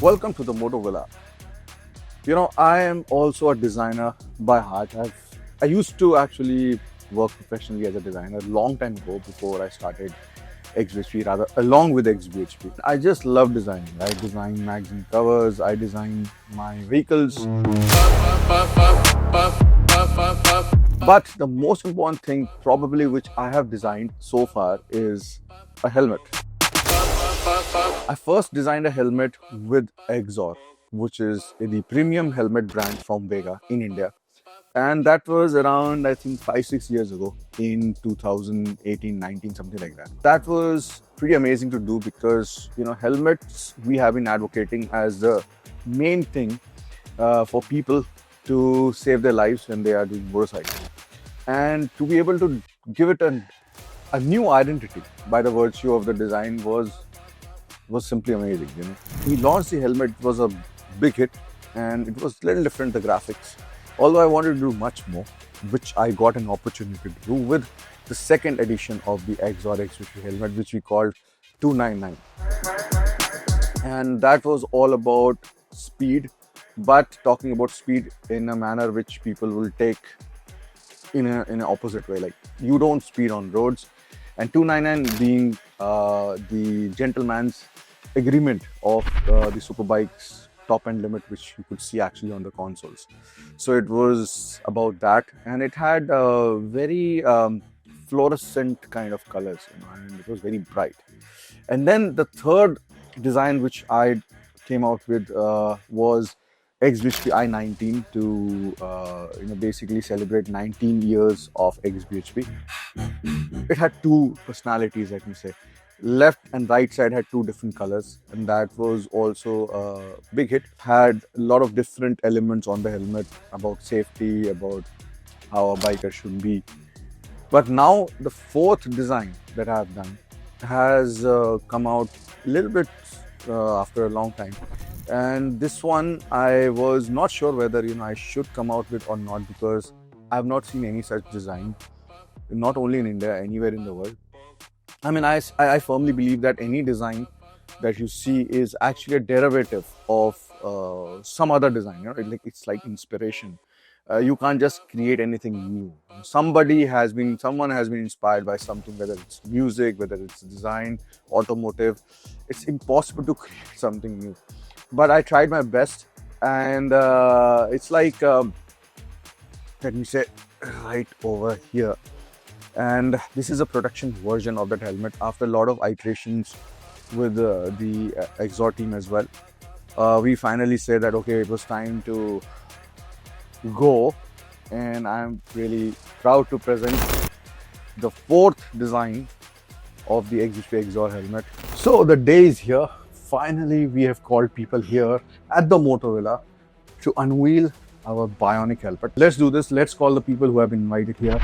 Welcome to the Moto Villa. I am also a designer by heart. I used to actually work professionally as a designer a long time ago before I started xBhp, rather along with xBhp. I just love designing. I design magazine covers, I design my vehicles. But the most important thing probably which I have designed so far is a helmet. I first designed a helmet with Axor, which is the premium helmet brand from Vega in India. And that was around, I think, 5-6 years ago in 2018-19, something like that. That was pretty amazing to do because, helmets we have been advocating as the main thing for people to save their lives when they are doing motorcycling. And to be able to give it a new identity by the virtue of the design was simply amazing. We launched the helmet, it was a big hit and it was a little different, the graphics. Although I wanted to do much more, which I got an opportunity to do with the second edition of the Axor xBhp helmet, which we called 299. And that was all about speed, but talking about speed in a manner which people will take in an opposite way. Like, you don't speed on roads, and 299 being the gentleman's agreement of the superbikes top end limit, which you could see actually on the consoles. So it was about that, and it had very fluorescent kind of colors, and it was very bright. And then the third design which I came out with was xBhp i19 to basically celebrate 19 years of xBhp. It had two personalities, let me say. Left and right side had two different colors, and that was also a big hit. Had a lot of different elements on the helmet about safety, about how a biker should be. But now the fourth design that I have done has come out a little bit after a long time. And this one I was not sure whether I should come out with or not, because I have not seen any such design, not only in India, anywhere in the world. I mean, I firmly believe that any design that you see is actually a derivative of some other design. It's like inspiration. You can't just create anything new. Someone has been inspired by something, whether it's music, whether it's design, automotive. It's impossible to create something new. But I tried my best, and it's like, let me say, right over here. And this is a production version of that helmet after a lot of iterations with the Axor team as well. We finally said that, okay, it was time to go, and I'm really proud to present the fourth design of the xBhp Axor helmet. So the day is here. Finally, we have called people here at the Moto Villa to unveil our Bionic helmet. Let's do this. Let's call the people who have been invited here.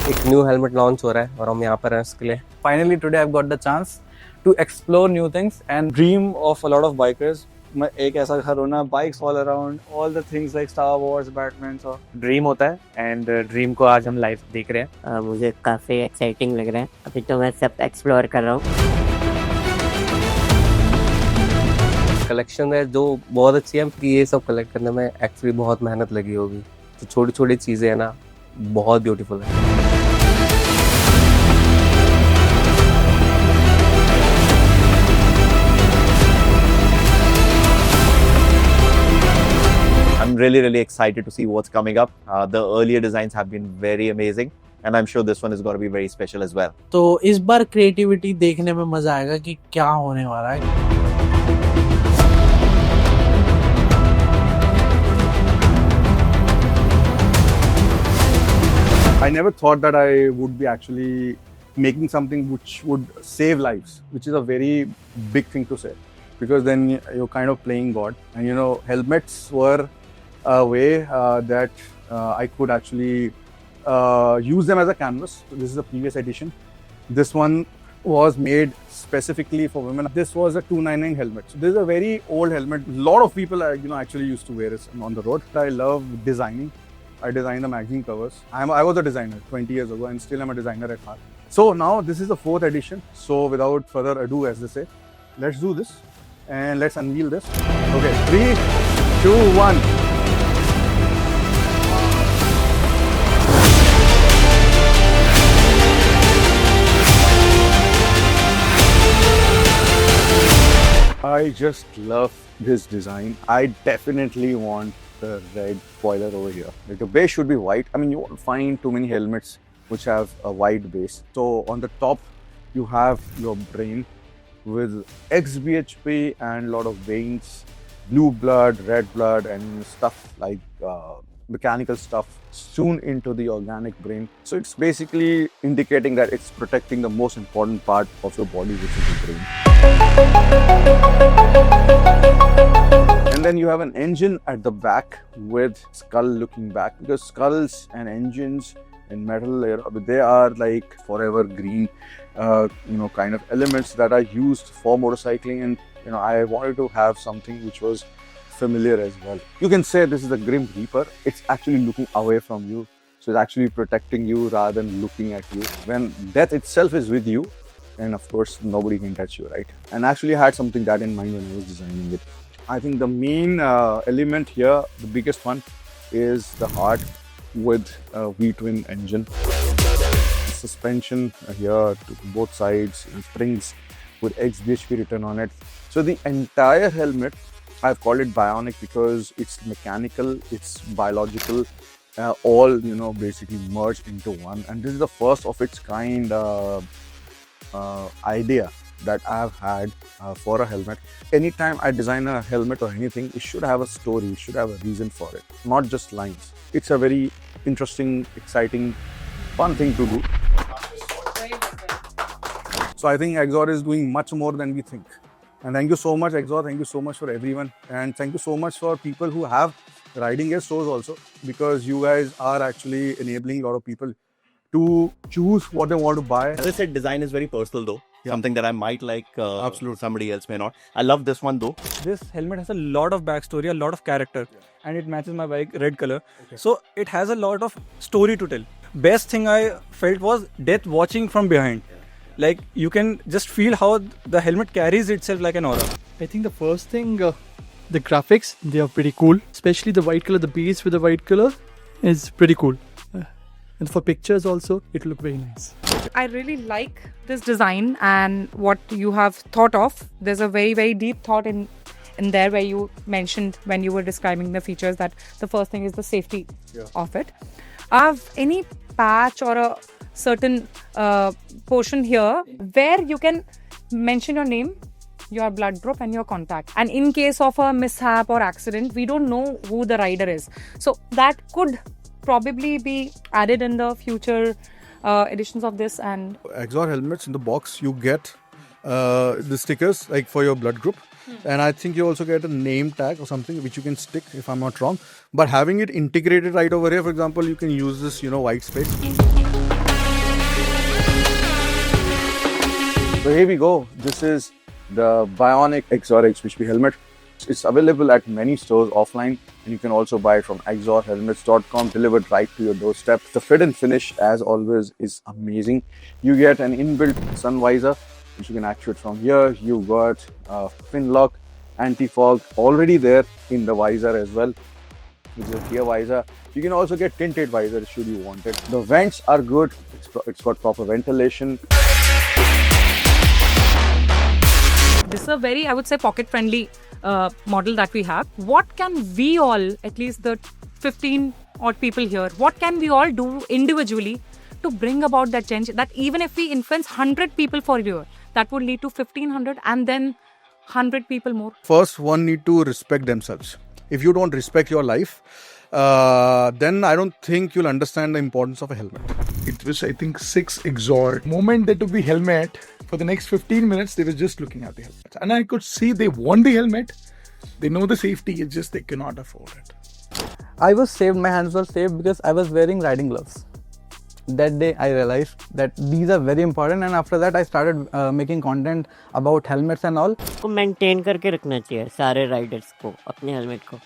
एक new helmet launch हो रहा है और हम यहाँ पर हैं इसके लिए. Finally, today I've got the chance to explore new things and dream of a lot of bikers. एक ऐसा घर होना, bikes all around, all the things like Star Wars, Batman. So dream होता है एंड ड्रीम को आज हम live देख रहे हैं. मुझे काफ़ी एक्साइटिंग लग रहा है. अभी तो मैं सब एक्सप्लोर कर रहा हूँ. कलेक्शन है जो बहुत अच्छी है. ये सब कलेक्ट करने में एक्चुअली बहुत मेहनत लगी होगी. तो छोटी छोटी चीज़ें है ना, बहुत ब्यूटीफुल है. I'm really excited to see what's coming up. The earlier designs have been very amazing, and I'm sure this one is going to be very special as well. तो इस बार क्रिएटिविटी देखने में मजा आएगा कि क्या होने वाला है. I never thought that I would be actually making something which would save lives, which is a very big thing to say, because then you're kind of playing God. And helmets were a way that I could actually use them as a canvas. So this is the previous edition. This one was made specifically for women. This was a 299 helmet. So this is a very old helmet. A lot of people actually used to wear it on the road. I love designing I designed the magazine covers. I was a designer 20 years ago and still I'm a designer at heart. So now this is the 4th edition. So without further ado, as they say, let's do this and let's unveil this. Okay, 3, 2, 1. I just love this design. I definitely want the red spoiler over here. Like the base should be white. I mean, you won't find too many helmets which have a white base. So on the top, you have your brain with xBhp and a lot of veins, blue blood, red blood, and stuff like mechanical stuff sewn into the organic brain. So it's basically indicating that it's protecting the most important part of your body, which is the brain. And then you have an engine at the back with skull looking back, because skulls and engines in metal, they are like forever green, kind of elements that are used for motorcycling. And I wanted to have something which was familiar as well. You can say this is a Grim Reaper. It's actually looking away from you, so it's actually protecting you rather than looking at you. When death itself is with you, and of course nobody can touch you, right? And actually I had something that in mind when I was designing it. I think the main element here, the biggest one, is the heart with a V-twin engine. Suspension here to both sides and springs with xBhp written on it. So the entire helmet, I've called it bionic because it's mechanical, it's biological, all basically merged into one. And this is the first of its kind idea that I've had for a helmet. Anytime I design a helmet or anything, it should have a story, it should have a reason for it, not just lines. It's a very interesting, exciting, fun thing to do. So I think Axor is doing much more than we think. And thank you so much, Axor. Thank you so much for everyone. And thank you so much for people who have riding gear stores also, because you guys are actually enabling a lot of people to choose what they want to buy. As I said, design is very personal though. Something that I might like, Absolutely. somebody else may not. I love this one though. This helmet has a lot of backstory, a lot of character, and it matches my bike red color. So it has a lot of story to tell. Best thing I felt was death watching from behind. Like you can just feel how the helmet carries itself like an aura. I think the first thing, the graphics, they are pretty cool. Especially the white color, the base with the white color is pretty cool. And for pictures also, it look very nice. I really like this design and what you have thought of. There's a very, very deep thought in there where you mentioned when you were describing the features that the first thing is the safety of it. Have any patch or a certain portion here where you can mention your name, your blood group and your contact, and in case of a mishap or accident, we don't know who the rider is, so that could probably be added in the future editions of this. And Axor helmets, in the box you get the stickers like for your blood group, and I think you also get a name tag or something which you can stick, if I'm not wrong. But having it integrated right over here, for example, you can use this white space. So here we go. This is the Bionic Axor xBhp helmet. It's available at many stores offline, and you can also buy it from axorhelmets.com, delivered right to your doorstep. The fit and finish, as always, is amazing. You get an inbuilt sun visor, which you can actuate from here. You've got fin lock, anti-fog already there in the visor as well, which is a clear visor. You can also get tinted visor should you want it. The vents are good. It's got proper ventilation. this is a very, I would say, pocket-friendly model that we have. What can we all, at least the 15 odd people here, what can we all do individually to bring about that change? That even if we influence 100 people for a year, that would lead to 1500 and then 100 people more. First, one need to respect themselves. If you don't respect your life, then I don't think you'll understand the importance of a helmet. It was, I think, 6 Axor. Moment they took the helmet, for the next 15 minutes, they were just looking at the helmet. And I could see they want the helmet. They know the safety, it's just they cannot afford it. I was saved, my hands were saved because I was wearing riding gloves. That day I realized that these are very important, and after that I started making content about helmets and all. को maintain करके रखना चाहिए सारे Riders को अपने helmet को.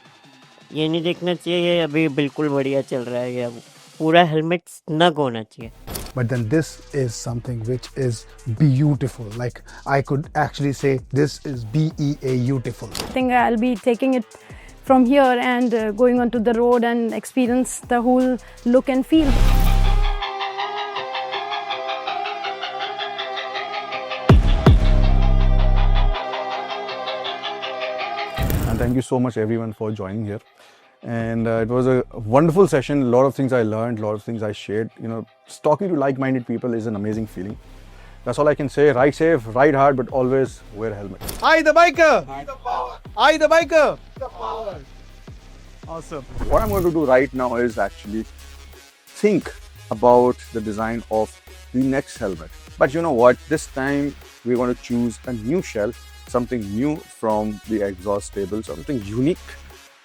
ये नहीं देखना चाहिए ये अभी बिल्कुल बढ़िया चल रहा है, ये अब पूरा हेलमेट स्नग होना चाहिए. But then this is something which is beautiful. Like I could actually say this is beautiful. I think I'll be taking it from here and going onto the road and experience the whole look and feel. And thank you so much everyone for joining here. And it was a wonderful session. A lot of things I learned, a lot of things I shared. You know, just talking to like-minded people is an amazing feeling. That's all I can say. Ride safe, ride hard, but always wear a helmet. I the biker. I the biker. Awesome. What I'm going to do right now is actually think about the design of the next helmet. But you know what? This time we're going to choose a new shell, something new from the exhaust stable, something unique,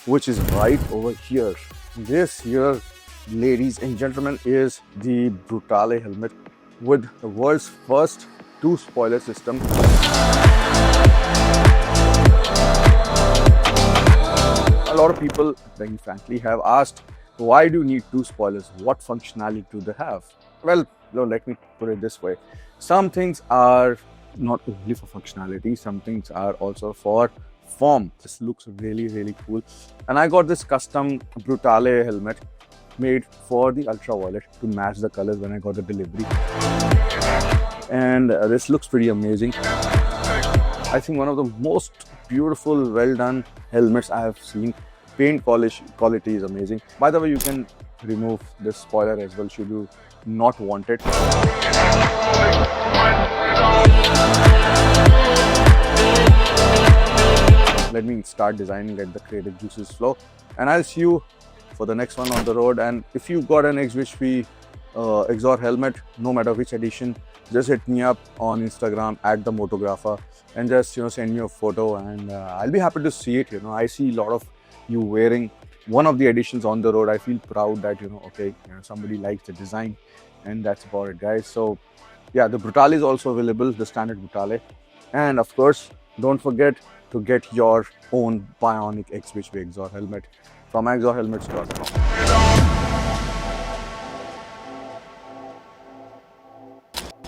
which is right over here. This here, ladies and gentlemen, is the Brutale helmet with the world's first 2-spoiler system. A lot of people, very frankly, have asked, why do you need 2 spoilers? What functionality do they have? Well, let me put it this way. Some things are not only for functionality, some things are also for form. This looks really, really cool. And I got this custom Brutale helmet made for the ultraviolet to match the colors when I got the delivery. And this looks pretty amazing. I think one of the most beautiful, well done helmets I have seen. Paint quality is amazing. By the way, you can remove this spoiler as well should you not want it. Let me start designing, let the creative juices flow, and I'll see you for the next one on the road. And if you got an xBhp Axor helmet, no matter which edition, just hit me up on Instagram at the Motographer and just send me a photo, and I'll be happy to see it. I see a lot of you wearing one of the editions on the road. I feel proud that somebody likes the design, and that's about it, guys. So yeah, the Brutale is also available, the standard Brutale, and of course don't forget to get your own Bionic xBhp Axor helmet from axorhelmets.com.